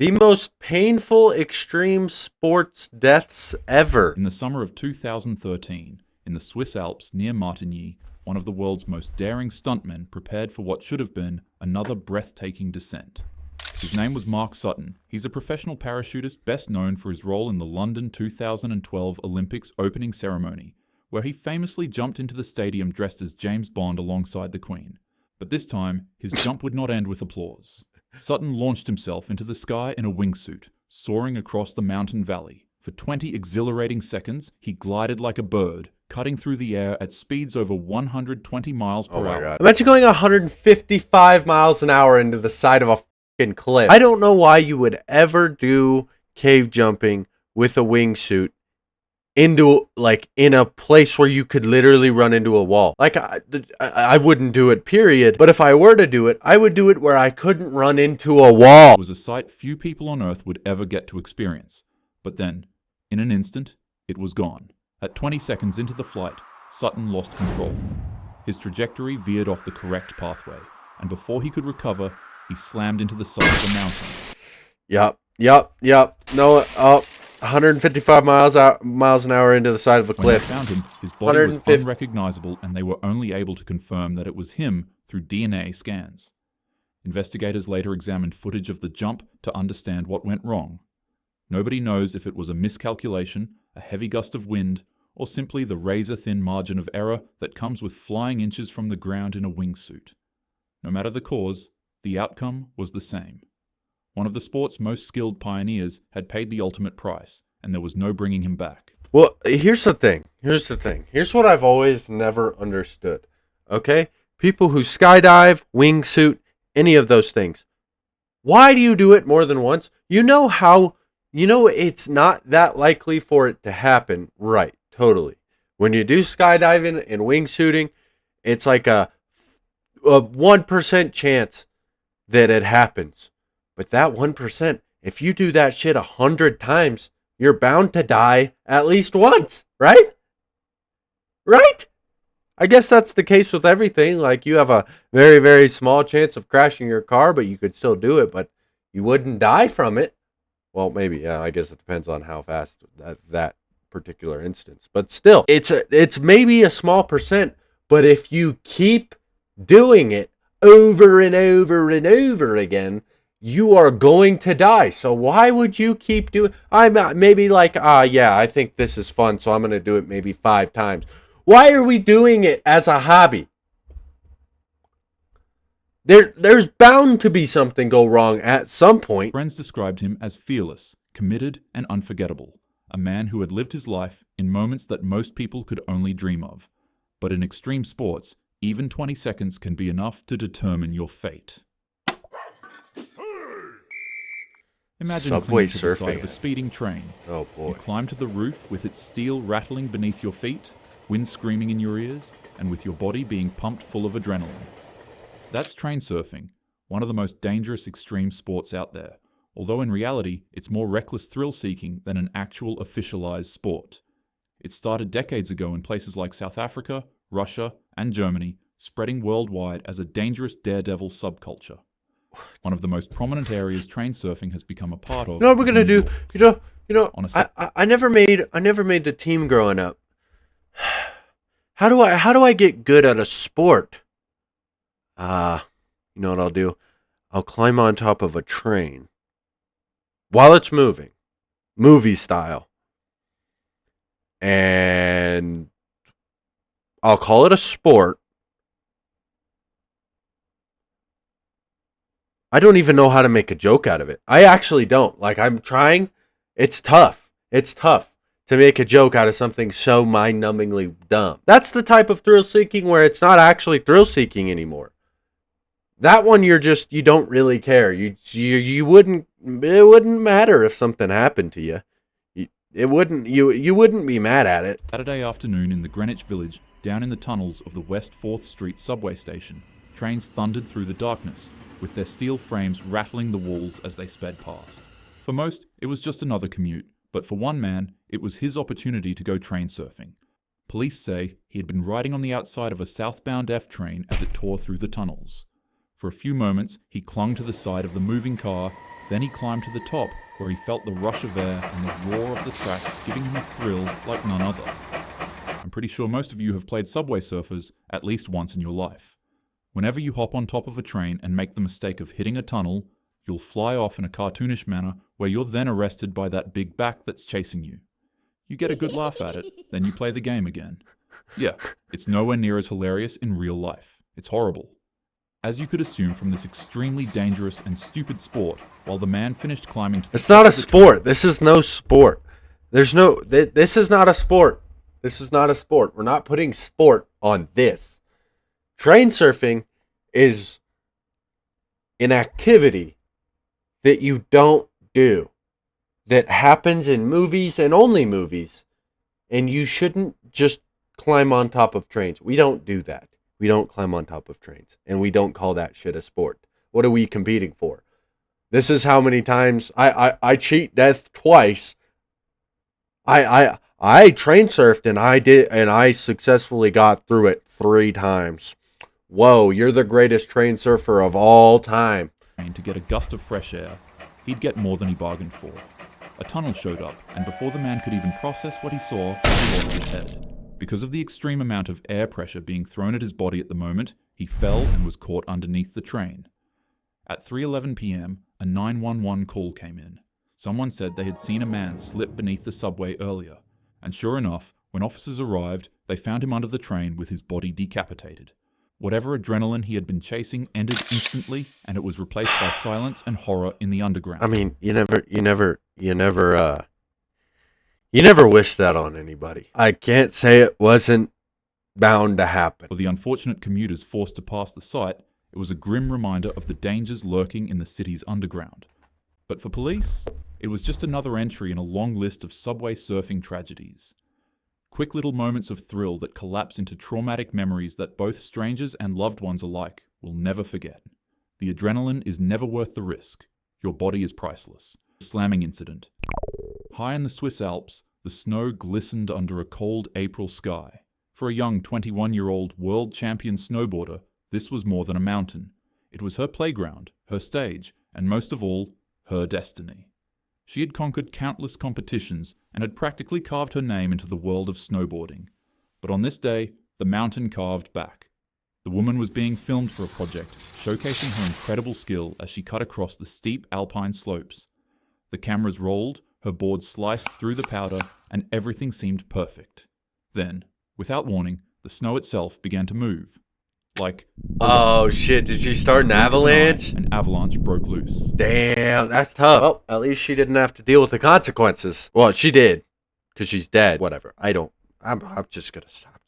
The most painful extreme sports deaths ever. In the summer of 2013, in the Swiss Alps near Martigny, one of the world's most daring stuntmen prepared for what should have been another breathtaking descent. His name was Mark Sutton. He's a professional parachutist best known for his role in the London 2012 Olympics opening ceremony, where he famously jumped into the stadium dressed as James Bond alongside the Queen. But this time, his jump would not end with applause. Sutton launched himself into the sky in a wingsuit, soaring across the mountain valley. For 20 exhilarating seconds, he glided like a bird, cutting through the air at speeds over 120 miles per hour. God. Imagine going 155 miles an hour into the side of a fucking cliff. I don't know why you would ever do cave jumping with a wingsuit into, like, in a place where you could literally run into a wall. Like, I wouldn't do it, period. But if I were to do it, I would do it where I couldn't run into a wall. It was a sight few people on Earth would ever get to experience. But then, in an instant, it was gone. At 20 seconds into the flight, Sutton lost control. His trajectory veered off the correct pathway, and before he could recover, he slammed into the side of the mountain. Yep. No, 155 miles an hour into the side of a cliff. When they found him, his body was unrecognizable, and they were only able to confirm that it was him through DNA scans. Investigators later examined footage of the jump to understand what went wrong. Nobody knows if it was a miscalculation, a heavy gust of wind, or simply the razor-thin margin of error that comes with flying inches from the ground in a wingsuit. No matter the cause, the outcome was the same. One of the sport's most skilled pioneers had paid the ultimate price, and there was no bringing him back. Well, here's the thing. Here's what I've always never understood. Okay? People who skydive, wingsuit, any of those things. Why do you do it more than once? You know it's not that likely for it to happen. Right, totally. When you do skydiving and wingsuiting, it's like a 1% chance that it happens. But that 1%, if you do that shit 100 times, you're bound to die at least once, right? Right? I guess that's the case with everything. Like, you have a very, very small chance of crashing your car, but you could still do it, but you wouldn't die from it. Well, maybe, yeah, I guess it depends on how fast that particular instance. But still, it's maybe a small percent, but if you keep doing it over and over and over again, you are going to die. So why would you keep doing? Maybe like, I think this is fun, so I'm going to do it maybe 5 times. Why are we doing it as a hobby? There's bound to be something go wrong at some point. Friends described him as fearless, committed, and unforgettable. A man who had lived his life in moments that most people could only dream of. But in extreme sports, even 20 seconds can be enough to determine your fate. Imagine Subway clinging to the side surfing. of a speeding train. Oh boy. You climb to the roof with its steel rattling beneath your feet, wind screaming in your ears, and with your body being pumped full of adrenaline. That's train surfing, one of the most dangerous extreme sports out there, although in reality it's more reckless thrill-seeking than an actual officialized sport. It started decades ago in places like South Africa, Russia, and Germany, spreading worldwide as a dangerous daredevil subculture. One of the most prominent areas train surfing has become a part of. You know what we're gonna do? On a I never made the team growing up. How do I get good at a sport? You know what I'll do? I'll climb on top of a train while it's moving, movie style, and I'll call it a sport. I don't even know how to make a joke out of it. I actually don't. Like, I'm trying. It's tough. It's tough to make a joke out of something so mind-numbingly dumb. That's the type of thrill-seeking where it's not actually thrill-seeking anymore. That one, you don't really care. You wouldn't. It wouldn't matter if something happened to you. You wouldn't be mad at it. Saturday afternoon in the Greenwich Village, down in the tunnels of the West 4th Street subway station, trains thundered through the darkness, with their steel frames rattling the walls as they sped past. For most, it was just another commute, but for one man, it was his opportunity to go train surfing. Police say he had been riding on the outside of a southbound F train as it tore through the tunnels. For a few moments, he clung to the side of the moving car, Then he climbed to the top, where he felt the rush of air and the roar of the tracks giving him a thrill like none other. I'm pretty sure most of you have played Subway Surfers at least once in your life. Whenever you hop on top of a train and make the mistake of hitting a tunnel, you'll fly off in a cartoonish manner where you're then arrested by that big back that's chasing you. You get a good laugh at it, then you play the game again. Yeah, it's nowhere near as hilarious in real life. It's horrible. As you could assume from this extremely dangerous and stupid sport, while the man finished climbing to the It's not a sport. This is no sport. This is not a sport. This is not a sport. We're not putting sport on this. Train surfing is an activity that you don't do, that happens in movies and only movies, and you shouldn't just climb on top of trains. We don't do that. We don't climb on top of trains, and we don't call that shit a sport. What are we competing for? This is how many times I cheat death twice. I train surfed and I successfully got through it 3 times. Whoa, you're the greatest train surfer of all time. To get a gust of fresh air, he'd get more than he bargained for. A tunnel showed up, and before the man could even process what he saw, he lost his head. Because of the extreme amount of air pressure being thrown at his body at the moment, he fell and was caught underneath the train. At 3:11 p.m., a 911 call came in. Someone said they had seen a man slip beneath the subway earlier, and sure enough, when officers arrived, they found him under the train with his body decapitated. Whatever adrenaline he had been chasing ended instantly, and it was replaced by silence and horror in the underground. I mean, you never wish that on anybody. I can't say it wasn't bound to happen. For the unfortunate commuters forced to pass the site, it was a grim reminder of the dangers lurking in the city's underground. But for police, it was just another entry in a long list of subway surfing tragedies. Quick little moments of thrill that collapse into traumatic memories that both strangers and loved ones alike will never forget. The adrenaline is never worth the risk. Your body is priceless. Slamming incident. High in the Swiss Alps, the snow glistened under a cold April sky. For a young 21-year-old world champion snowboarder, this was more than a mountain. It was her playground, her stage, and most of all, her destiny. She had conquered countless competitions and had practically carved her name into the world of snowboarding. But on this day, the mountain carved back. The woman was being filmed for a project, showcasing her incredible skill as she cut across the steep alpine slopes. The cameras rolled, her board sliced through the powder, and everything seemed perfect. Then, without warning, the snow itself began to move. Like, oh shit, did she start an avalanche? An avalanche broke loose. Damn, that's tough. Well, at least she didn't have to deal with the consequences. Well, she did, because she's dead. Whatever. I'm just gonna stop.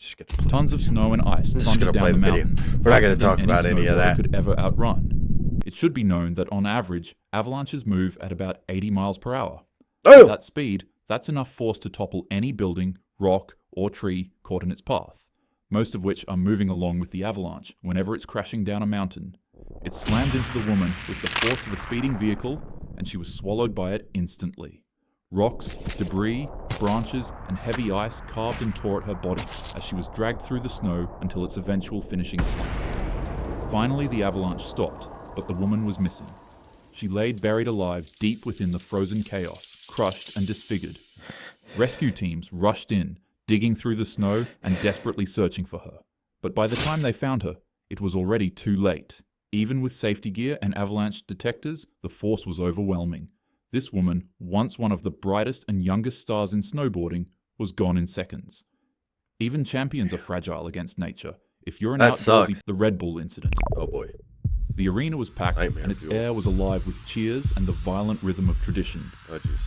Tons of snow and ice thundered down the mountain. We're not gonna talk about any of that. Could ever outrun. It should be known that on average, avalanches move at about 80 miles per hour. Oh! At that speed, that's enough force to topple any building, rock, or tree caught in its path, most of which are moving along with the avalanche whenever it's crashing down a mountain. It slammed into the woman with the force of a speeding vehicle, and she was swallowed by it instantly. Rocks, debris, branches, and heavy ice carved and tore at her body as she was dragged through the snow until its eventual finishing slump. Finally, the avalanche stopped, but the woman was missing. She laid buried alive deep within the frozen chaos, crushed and disfigured. Rescue teams rushed in, digging through the snow and desperately searching for her. But by the time they found her, it was already too late. Even with safety gear and avalanche detectors, the force was overwhelming. This woman, once one of the brightest and youngest stars in snowboarding, was gone in seconds. Even champions are fragile against nature. If you're an outdoorsy, the Red Bull incident. Oh boy. The arena was packed, and its air was alive with cheers and the violent rhythm of tradition.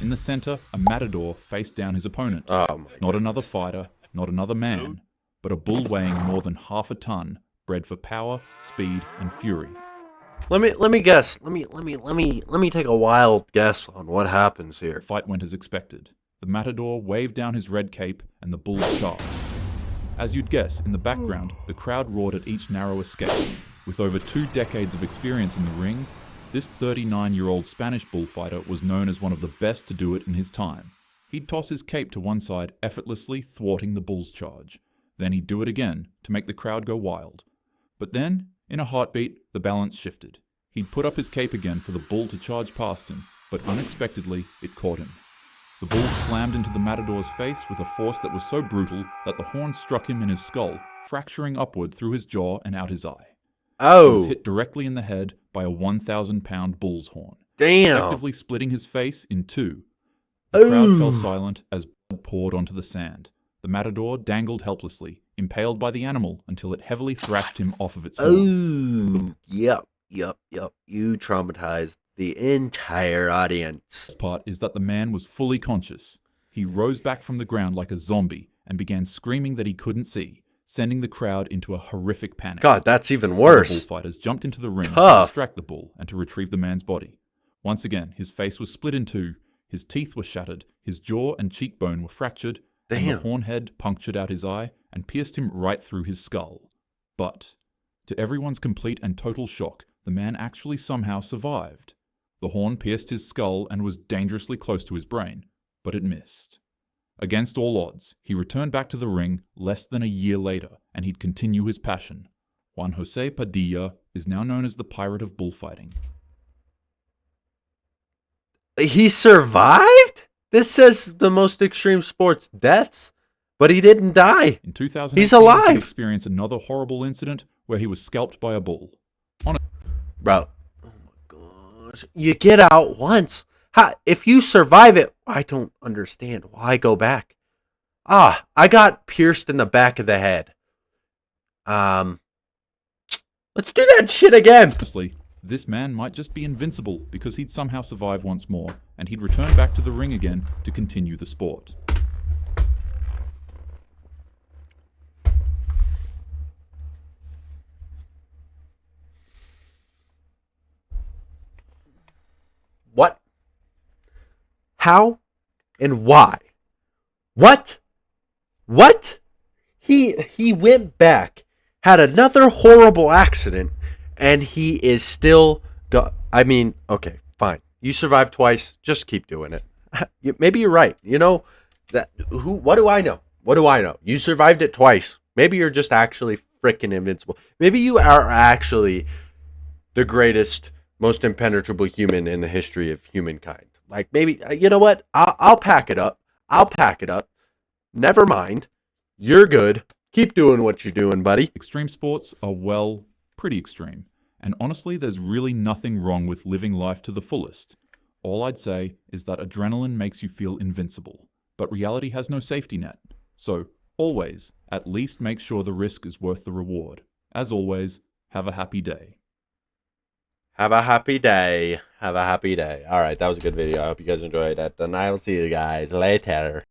In the center, a matador faced down his opponent. Not another fighter, not another man, but a bull weighing more than half a ton, bred for power, speed, and fury. Let me guess. Let me take a wild guess on what happens here. The fight went as expected. The matador waved down his red cape, and the bull charged. As you'd guess, in the background, the crowd roared at each narrow escape. With over 2 decades of experience in the ring, this 39-year-old Spanish bullfighter was known as one of the best to do it in his time. He'd toss his cape to one side, effortlessly thwarting the bull's charge. Then he'd do it again, to make the crowd go wild. But then, in a heartbeat, the balance shifted. He'd put up his cape again for the bull to charge past him, but unexpectedly it caught him. The bull slammed into the matador's face with a force that was so brutal that the horn struck him in his skull, fracturing upward through his jaw and out his eye. He was Oh, hit directly in the head by a 1,000-pound bull's horn, damn. effectively splitting his face in two. The crowd fell Ooh. silent as blood poured onto the sand. The matador dangled helplessly, impaled by the animal until it heavily thrashed him off of its horn. Oh, yep. You traumatized the entire audience. The best part is that the man was fully conscious. He rose back from the ground like a zombie and began screaming that he couldn't see, sending the crowd into a horrific panic. God, that's even The worse. bullfighters jumped into the ring to Tough. distract the bull and to retrieve the man's body. Once again, his face was split in two, his teeth were shattered, his jaw and cheekbone were fractured, and the Damn. horn head punctured out his eye and pierced him right through his skull. But, to everyone's complete and total shock, the man actually somehow survived. The horn pierced his skull and was dangerously close to his brain, but it missed. Against all odds, he returned back to the ring less than a year later, and he'd continue his passion. Juan Jose Padilla is now known as the Pirate of Bullfighting. He survived? This says the most extreme sports deaths, but he didn't die. In 2018, He's alive. he experienced another horrible incident where he was scalped by a bull. Bro, oh my gosh. You get out once. If you survive it, I don't understand. Why go back? I got pierced in the back of the head. Let's do that shit again. Honestly, this man might just be invincible because he'd somehow survive once more, and he'd return back to the ring again to continue the sport. What? How? And why? What? He went back, had another horrible accident, and he is still I mean, okay, fine. You survived twice, just keep doing it. Maybe you're right. You know, what do I know? What do I know? You survived it twice. Maybe you're just actually freaking invincible. Maybe you are actually the greatest, most impenetrable human in the history of humankind. Like, maybe, you know what? I'll pack it up. Never mind. You're good. Keep doing what you're doing, buddy. Extreme sports are, well, pretty extreme. And honestly, there's really nothing wrong with living life to the fullest. All I'd say is that adrenaline makes you feel invincible, but reality has no safety net. So, always, at least make sure the risk is worth the reward. As always, have a happy day. Have a happy day. Have a happy day. All right, that was a good video. I hope you guys enjoyed it. And I will see you guys later.